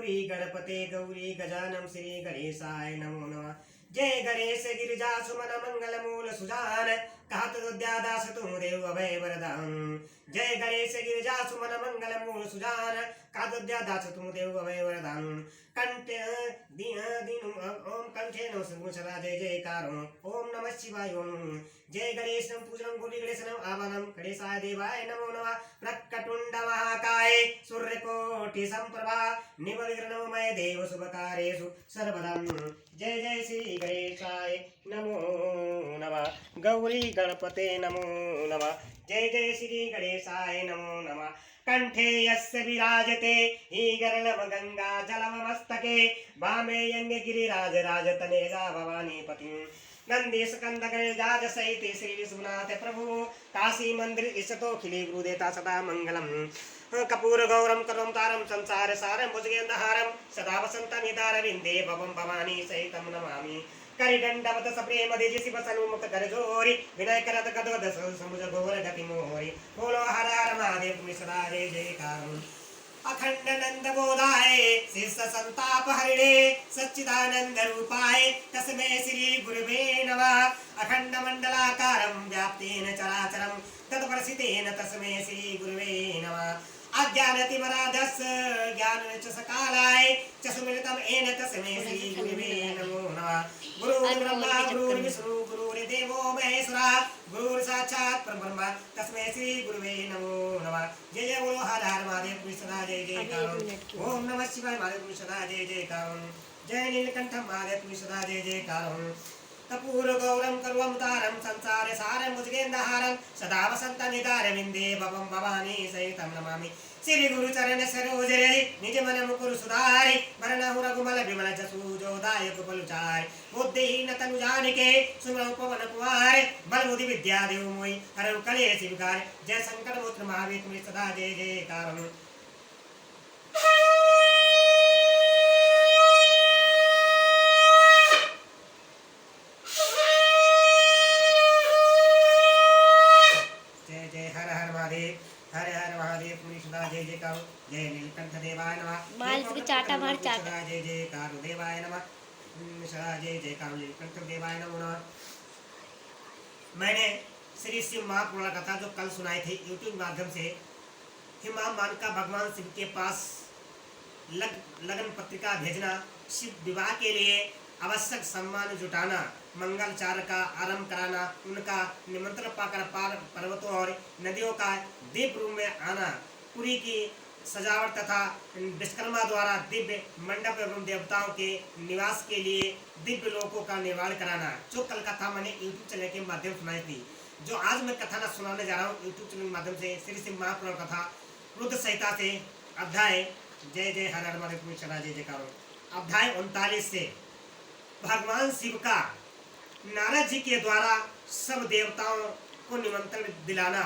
गौरी गणपते गौरी गजानम श्री गणेशाय नमो नमः। जय गणेश गिरिजा सुमन मंगल मूल सुजान कहत विद्यादास तुम देव अभय वरदान। जय गणेश गिरिजा सुमन मंगल मूल सुजान कहत विद्यादास तुम देव अभय वरदान। कंठ दिन ओम कंठे नमः सदा जय जयकार ओम नमः शिवाय ओम। जय गणेश पूजनम गौरी गणेशनम आवाहनम गणेशाय देवाय नमो नमः। प्रकटुंड महाकाय सूर्यकोटि संप्रभा निर्विघ्नमय देव शुभकार्येषु सर्वदा। जय जय श्री गणेशाय नमो नमः। गौरी गणपते नमो नमः। जय जय श्री गणेशाय नमो नमः। कंठे यस्य विराजते हीगर्लभ गंगा जलमस्तके वामे यंग गिरिराज राजतनेजा भवानी पति नंदी स्कंद गणेश सहित श्री विश्वनाथ प्रभु काशी मंदिर ईशतो खिले गुरुदेता सदा मंगलम। कपूर गौरम करम तारम संसार सारम भुजगेंद्रहारम सदा वसंतम हितारविंदे भवम भवानी सहितम नमामि। करिदंडवत सप्रेम देजि शिव सन्मुख करजोरी विनय करत गदगद समुझ घोर गति मोरी। बोलो हर हर महादेव मिश्रा जय जयकार। अखंड नंद बोधाय शिष्य संताप हरिणे सच्चिदानंद रूपाय तस्मै श्री गुरुवे नमः। अखंड मंडलाकारं व्याप्तेन चराचरं तत्प्रसिद्धेन तस्मै श्री गुरुवे नमः। अज्ञानतिमराधस ज्ञान च सकालाय च सुमिलितं येन तस्मै श्री गुरुवे नमो नमः। गुरुर्ब्रह्मा गुरुर्विष्णु गुरुर्देवो महेश्वरा गुरुर् साक्षात् परब्रह्म तस्मै श्री गुरुवे नमो नमः। जय जय बोलो हर हर महादेव सदा जय जयकार। ओम नमः शिवाय महादेव सदा जय जयकार। जय नीलकंठ महादेव सदा जय जयकार। कपूर गौरम कर्वम तारम संसार सारम भुजगेंद्रहारम सदा वसंतम हितारविंदे भवम भवानी सहितम नमामि। श्री गुरु चरण सरोज रज निज मन मुकुर सुधारि वरनहु रघुमल विमल जसु जो दायक बलुचारि। बुद्धिहीन तनु जानिके सुमरौ पवन कुमार बल बुद्धि विद्या देव मोहि हरहु कलेश विकार। जय संकट मोचन महावीर तुम्हें सदा जय जयकार। हर हर महादेव पुरी सदा जय जयकार। जय नीलकंठ देवाय नमः। माल इसके चाटा मार चाटा सदा जय जयकार देवाय नमः। सदा जय जयकार नीलकंठ देवाय नमः। मैंने श्री शिव महापुराण कथा जो कल सुनाई थी यूट्यूब माध्यम से हिमा मान का भगवान शिव के पास लगन पत्रिका भेजना, शिव विवाह के लिए आवश्यक सम्मान जुटाना, मंगलचार का आरंभ कराना, उनका निमंत्रण पाकर पर्वतों और नदियों का दिव्य रूप में आना, पुरी की सजावट तथा विश्वकर्मा द्वारा दिव्य मंडप एवं देवताओं के निवास के लिए दिव्य लोकों का निर्माण कराना, जो कल कथा मैंने यूट्यूब चैनल के माध्यम से सुनाई थी। जो आज मैं कथा न सुनाने जा रहा हूँ यूट्यूब चैनल के माध्यम से श्री शिव महापुराण कथा रुद्र संहिता से अध्याय जय जय हर हर महादेव चला जय जयकार अध्याय 39 से भगवान शिव का नारद जी के द्वारा सब देवताओं को निमंत्रण दिलाना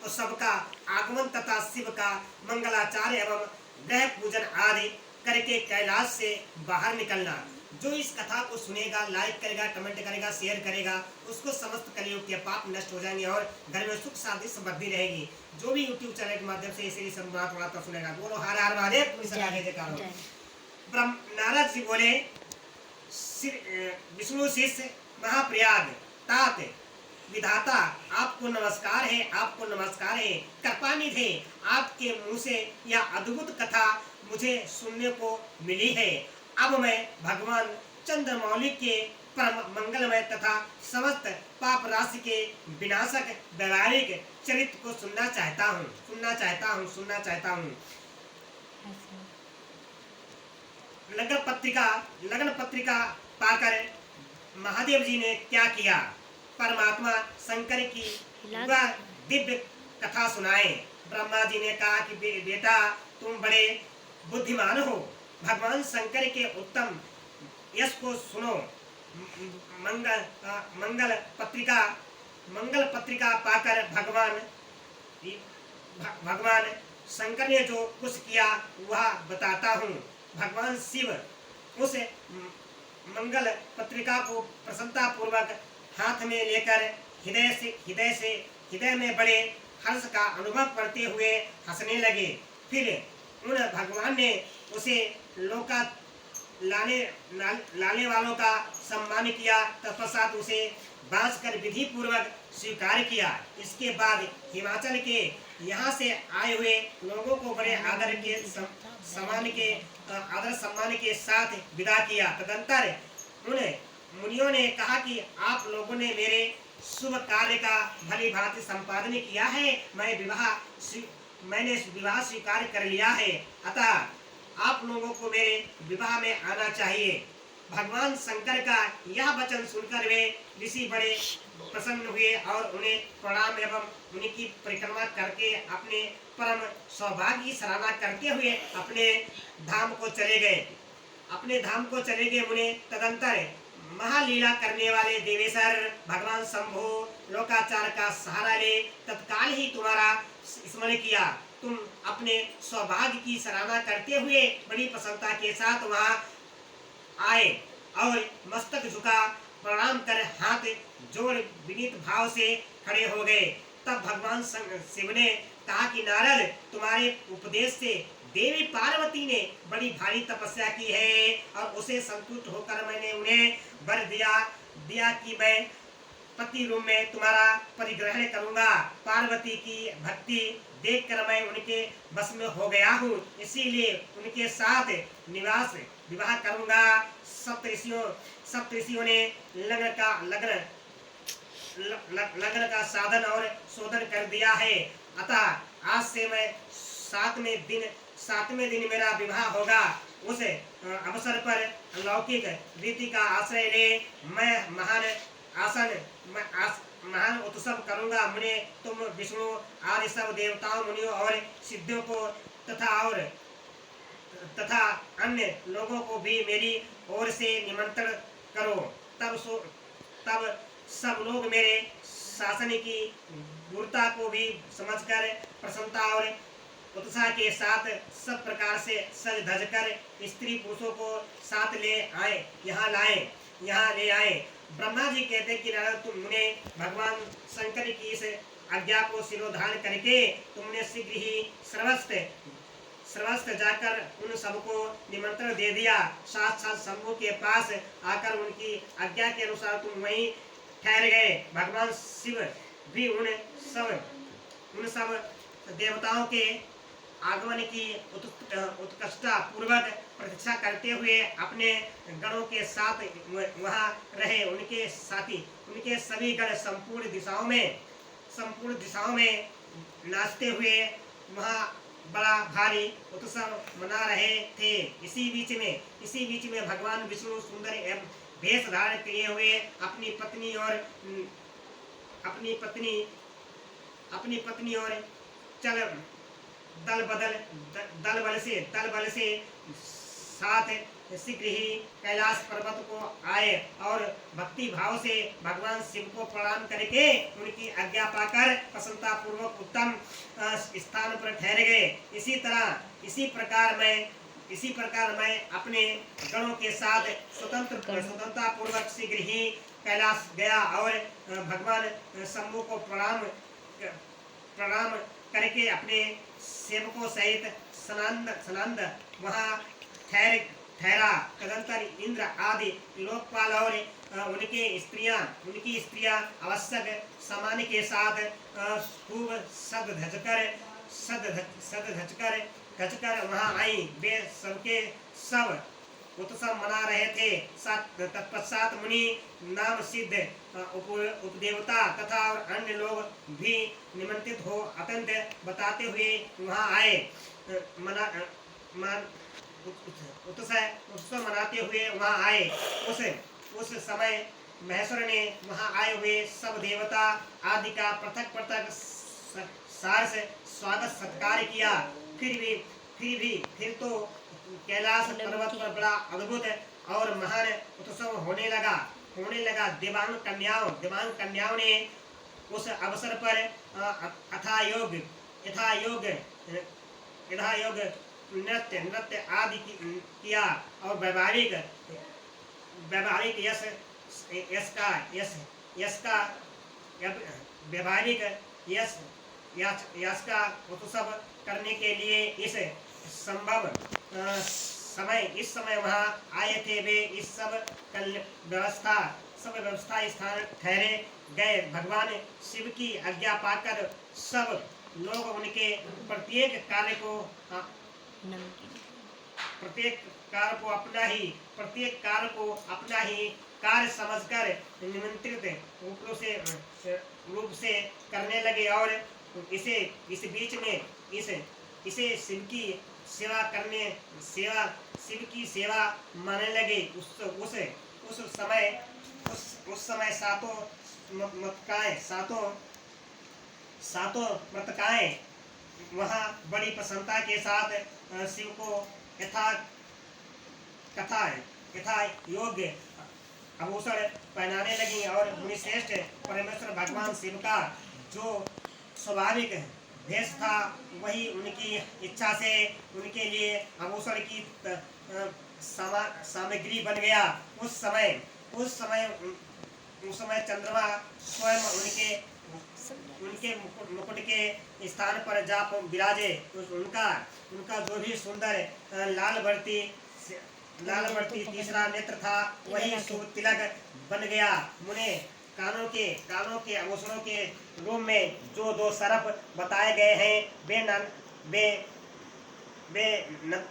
और सबका आगमन तथा शिव का मंगलाचार्य एवं ग्रह पूजन आदि करके कैलाश से बाहर निकलना। जो इस कथा को सुनेगा, लाइक करेगा, कमेंट करेगा, शेयर करेगा, उसको समस्त कलियुग के पाप नष्ट हो जाएंगे और घर में सुख शांति समृद्धि रहेगी। जो भी यूट्यूब चैनल के माध्यम से इसे संवाद सुनेगा, बोलो हर हर महादेव। नारद जी बोले, विष्णु शिष्य महाप्रयाग तात विधाता आपको नमस्कार है, आपको नमस्कार है। कृपानिधि आपके मुंह से यह अद्भुत कथा मुझे सुनने को मिली है। अब मैं भगवान चंद्रमौली के परम मंगलमय तथा समस्त पाप राशि के विनाशक वैवाहिक चरित्र को सुनना चाहता हूँ। लगन पत्रिका पाकर महादेव जी ने क्या किया, परमात्मा शंकर की वह दिव्य कथा सुनाए। ब्रह्मा जी ने कहा कि बेटा तुम बड़े बुद्धिमान हो, भगवान शंकर के उत्तम यश को सुनो। मंगल पत्रिका पाकर भगवान शंकर ने जो कुछ किया वह बताता हूँ। भगवान शिव उस मंगल पत्रिका को प्रसन्नता पूर्वक हाथ में लेकर हृदय में बड़े हर्ष का अनुभव करते हुए हंसने लगे। फिर उन भगवान ने उसे लोका लाने वालों का सम्मान किया। तत्पश्चात उसे बांस कर विधि पूर्वक स्वीकार किया। इसके बाद हिमाचल के यहाँ से आए हुए लोगों को बड़े आदर सम्मान के साथ विदा किया। तदंतर उन मुनियों ने कहा कि आप लोगों ने मेरे शुभ कार्य का भली भांति संपादन किया है। मैंने विवाह स्वीकार कर लिया है, अतः आप लोगों को मेरे विवाह में आना चाहिए। भगवान शंकर का यह वचन सुनकर वे ऋषि बड़े प्रसन्न हुए और उन्हें प्रणाम एवं उनकी परिक्रमा करके अपने परम सौभाग्य की सराहना करते हुए अपने धाम को चले गए। मुने तदंतर महालीला करने वाले देवेश्वर भगवान शंभु लोकाचार का सहारा ले तत्काल ही तुम्हारा स्मरण किया। तुम अपने सौभाग्य की सराहना करते हुए बड़ी प्रसन्नता के साथ वहां आए और मस्तक झुका प्रणाम कर हाथ जोड़ विनीत भाव से खड़े हो गए। तब भगवान शिव ने कहा कि नारद, तुम्हारे उपदेश से देवी पार्वती ने बड़ी भारी तपस्या की है और उसे संतुष्ट होकर मैंने उन्हें वर दिया कि मैं पति रूप में तुम्हारा परिग्रहण करूंगा। पार्वती की भक्ति देखकर मैं उनके बस में हो गया हूँ, इसीलिए उनके साथ विवाह करूंगा। सप्तऋषियों ने लगन का साधन और शोधन कर दिया है, अतः आज से मैं सातवें दिन मेरा विवाह होगा। उस अवसर पर लौकिक रीति का आश्रय ले मैं महान उत्सव करूंगा। मुने, तुम विष्णु आदि सब देवताओं, मुनियों और सिद्धियों को तथा अन्य लोगों को भी मेरी ओर से निमंत्रण करो। तब सब लोग मेरे शासन की गुरुता को भी समझकर प्रसन्नता और उत्साह के साथ सब प्रकार से सज धज कर स्त्री पुरुषों को साथ यहाँ ले आए। ब्रह्मा जी कहते कि तुमने भगवान शंकर की इस आज्ञा को शिरोधार्य करके तुमने शीघ्र ही सर्वस्त्र जाकर उन सबको निमंत्रण दे दिया। साथ शंभु के पास आकर उनकी आज्ञा के अनुसार तुम वहीं ठहर गए। भगवान शिव भी उन सब देवताओं के आगमन की उत्कृष्टता पूर्वक प्रतीक्षा करते हुए अपने गणों के साथ वहां रहे। उनके साथी उनके सभी गण संपूर्ण दिशाओं में नाचते हुए वहां बड़ा भारी उत्सव मना रहे थे। इसी बीच में भगवान विष्णु सुंदर एवं वेश धारण किए हुए अपनी पत्नी और चल दल बल से साथ शीघ्र ही कैलाश पर्वत को आए और भक्ति भाव से भगवान शिव को प्रणाम करके उनकी आज्ञा पाकर प्रसन्नता पूर्वक उत्तम स्थान पर ठहर गए। इसी प्रकार मैं अपने गणों के साथ स्वतंत्रता पूर्वक शीघ्र ही कैलाश गया और भगवान शंभु को प्रणाम करके अपने सेवकों सहित सनंद वहाँ ठहरा। तदंतर इंद्र आदि लोकपाल और उनकी स्त्रियां आवश्यक सामान के साथ खूब सद धजकर वहाँ आई। वे सबके सब उत्सव मना रहे थे। तत्पश्चात मुनि नाम सिद्ध उपदेवता तथा अन्य लोग भी निमंत्रित हो अत्यंत बताते हुए वहाँ आए। उत्सव मनाते हुए वहाँ आए। उस समय महेश्वर ने वहाँ आए हुए सब देवता आदि का पृथक सार से स्वागत सत्कार किया। फिर तो कैलाश पर्वत पर बड़ा अद्भुत और महान उत्सव होने लगा। देवांग कन्याओं ने उस अवसर पर यथायोग नृत्य आदि किया और व्यावहारिक यश का उत्सव करने के लिए इस संभव समय इस समय वहाँ आए थे वे इस सब व्यवस्था स्थान ठहरे गए। भगवान शिव की आज्ञा पाकर सब लोग उनके प्रत्येक कार्य को अपना ही कार्य समझकर निमंत्रित रूप से करने लगे और इस बीच में इसे शिव की सेवा मानने लगे। उस समय सातों मृतकाएं वहाँ बड़ी प्रसन्नता के साथ शिव को यथा योग्य आभूषण पहनाने लगी और मुनिश्रेष्ठ परमेश्वर भगवान शिव का जो स्वाभाविक भेष था वही उनकी इच्छा से उनके लिए आभूषण की सामग्री बन गया। उस समय चंद्रमा स्वयं उनके मुकुट के स्थान पर जा विराजे। उनका जो भी सुंदर लाल वर्ती तीसरा नेत्र था वही शुभ तिलक बन गया। मुने कानों के आभूषणों के रूप में जो दो सरफ बताए गए हैं वे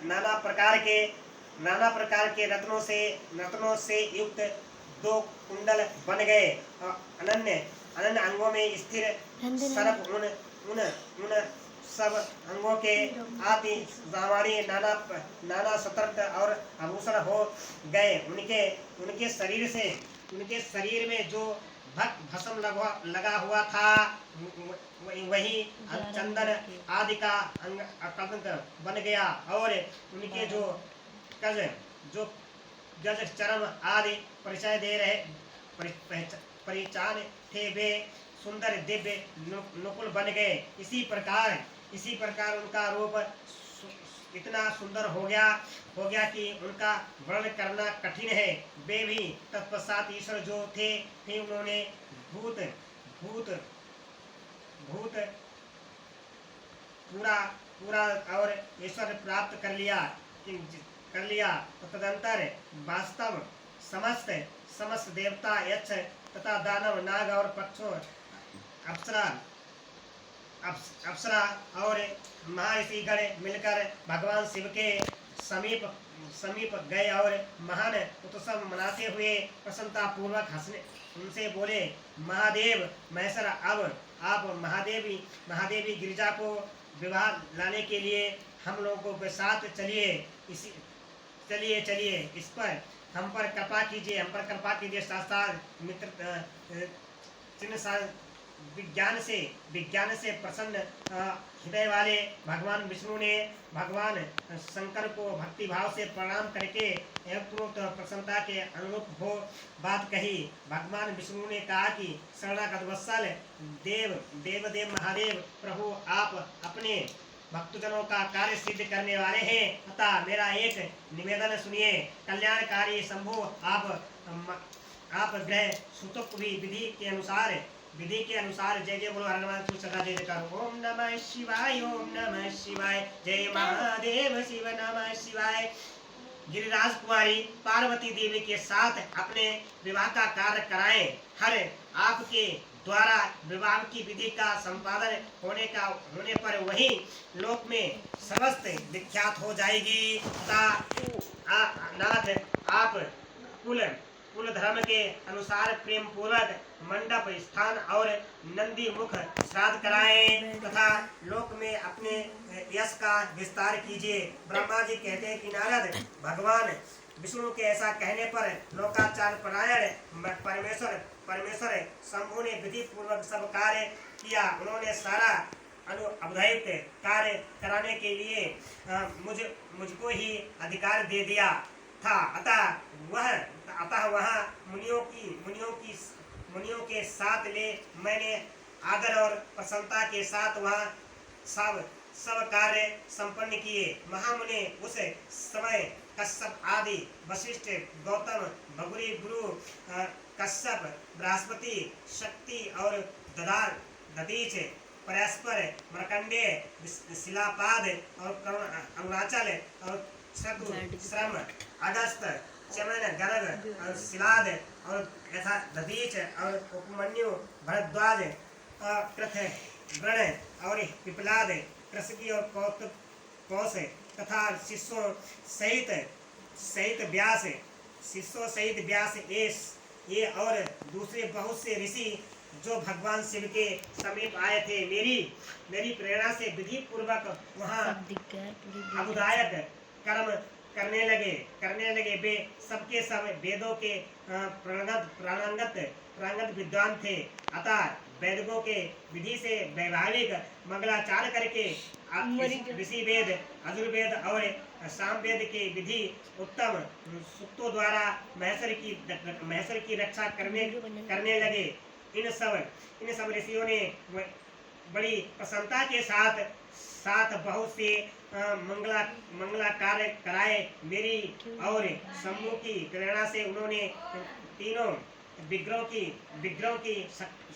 नाना प्रकार के रत्नों से युक्त दो कुंडल बन गए। अनन्य अंगों में स्थिर सरफ उन सब अंगों के आदि जावाड़ी नाना सतर्क और आभूषण हो गए। उनके शरीर में जो भस्म लगा हुआ था वही चंदन आदि का अंग बन गया और उनके जो गज चरम आदि परिचय दे रहे परिचान थे वे सुंदर दिव्य नुकुल बन गए। इसी प्रकार उनका रूप इतना सुंदर हो गया कि उनका वर्णन करना कठिन है। वे भी तत्पश्चात ईश्वर जो थे उन्होंने भूत पूरा और ईश्वर प्राप्त कर लिया। तदंतर वास्तव समस्त देवता यक्ष तथा दानव नाग और पक्षों अप्सरा और महर्षिगण मिलकर भगवान शिव के समीप गए और महान उत्सव मनाते हुए प्रसन्नता पूर्वक हंसने उनसे बोले, महादेव महेश्वर, अब आप महादेवी गिरिजा को विवाह लाने के लिए हम लोगों के साथ चलिए। इस पर हम पर कृपा कीजिए। शास्त्रार्थ मित्र विज्ञान से प्रसन्न हृदय वाले भगवान विष्णु ने भगवान शंकर को भक्ति भाव से प्रणाम करके प्रसन्नता के अनुरूप हो बात कही। भगवान विष्णु ने कहा कि शरणागत वत्सल देव महादेव प्रभु, आप अपने भक्तजनों का कार्य सिद्ध करने वाले हैं, अतः मेरा एक निवेदन सुनिए। कल्याणकारी शंभु, आप ग्रह सूतक विधि के अनुसार जय बोलो हनुमान सदा जय जयकार। ओम नमः शिवाय, जय महादेव शिव नमः शिवाय। गिरिराज कुमारी पार्वती देवी के साथ अपने विवाह का कार्य कराएं। हर आपके द्वारा विवाह की विधि का संपादन होने पर वही लोक में समस्त विख्यात हो जाएगी। नाथ, आप कुल धर्म के अनुसार प्रेम पूर्वक मंडप स्थान और नंदी मुख श्राद्ध कराएं तथा लोक में अपने यश का विस्तार कीजिए। ब्रह्मा जी कहते हैं कि नारद, भगवान विष्णु के ऐसा कहने पर लोकाचार परायण परमेश्वर शंभु ने विधि पूर्वक सब कार्य किया। उन्होंने सारा अनुअवधायित कार्य कराने के लिए मुझको ही अधिकार दे दिया था। अतः वह मुनियों के साथ ले मैंने आदर और प्रसन्नता के साथ वह सब कार्य संपन्न किए। महामुनि उस समय कश्यप आदि, वशिष्ठ, गौतम, भगुरी, गुरु कश्यप, बृहस्पति, शक्ति और दधीच परस्पर मरकंडे शिलापाद और अरुणाचल और शत्रु श्रम अगस्त चमन गर्ग और शिलाद और यथा दधीच और उपमन्यु भरद्वाज कृथ व्रण और पिपलाद कृषकी और कौतुक कौश तथा शिष्यों सहित व्यास शिष्यों सहित व्यास ये और दूसरे बहुत से ऋषि जो भगवान शिव के समीप आए थे मेरी प्रेरणा से विधि पूर्वक वहाँ अबुदायक कर्म करने लगे वे सबके सब वेदों के प्रांगत विद्वान थे। अतः वेदों के विधि से वैवाहिक मंगलाचार करके ऋषि वेद अजुर्वेद और सामवेद के विधि उत्तम सूक्तों द्वारा महेश्वर की रक्षा करने लगे। इन सब ऋषियों ने बड़ी प्रसन्नता के साथ बहुत से मंगला कार्य कराए। मेरी और शंभु की प्रेरणा से उन्होंने तीनों विग्रहों की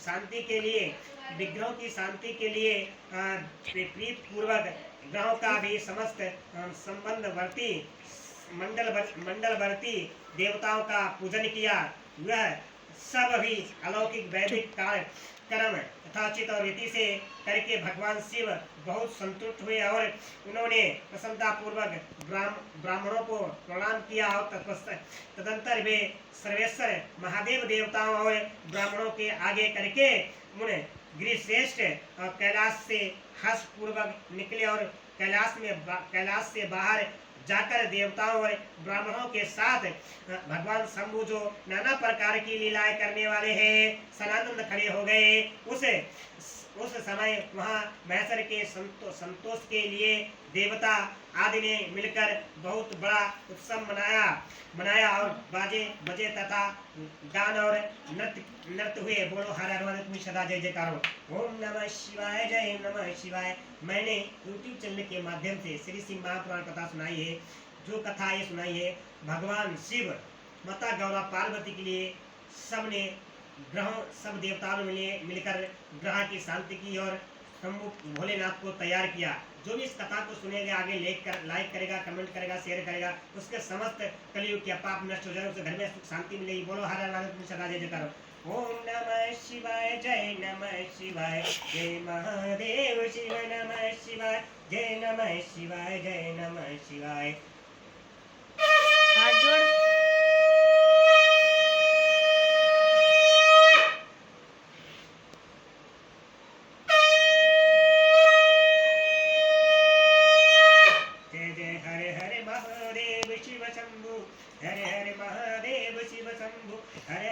शांति के लिए प्रीत पूर्वक ग्रहों का भी समस्त संबंधवर्ती मंडलवर्ती देवताओं का पूजन किया। वह सब भी अलौकिक वैदिक कर्म यथाचित और रीति से करके भगवान शिव बहुत संतुष्ट हुए और उन्होंने प्रसन्नता पूर्वक ब्राह्मणों को प्रणाम किया और तदंतर वे सर्वेश्वर महादेव देवताओं और ब्राह्मणों के आगे करके मुन गिरिश्रेष्ठ कैलाश से हर्ष पूर्वक निकले और कैलाश से बाहर जाकर देवताओं और ब्राह्मणों के साथ भगवान शंभु जो नाना प्रकार की लीलाएं करने वाले हैं सनातन खड़े हो गए। उस समय वहाँ महेश्वर के संतोष के लिए देवता आदि ने मिलकर बहुत बड़ा उत्सव मनाया और बाजे बजे तथा गान और नृत्य हुए। बोलो हर हर तुम्हें सदा जय जयकार हो। ओम नमः शिवाय जय नमः शिवाय। मैंने यूट्यूब चैनल के माध्यम से श्री शिव महापुराण कथा सुनाई है। जो कथा ये सुनाई है भगवान शिव माता गौरा पार्वती के लिए सबने सब देवताओं ने मिलकर ग्रह की शांति की और शंभु भोलेनाथ को तैयार किया। जो भी इस कथा को सुनेगा आगे लाइक करेगा, कमेंट करेगा, शेयर करेगा, उसके समस्त कलयुग के पाप नष्ट हो जाए, उसके घर में सुख शांति मिलेगी। बोलो हर हर सदा जय जयकार। ओम नमः शिवाय जय नमः शिवाय जय महादेव शिव नमः शिवाय जय नमः शिवाय जय नमः शिवाय। हाथ जोड़। हरे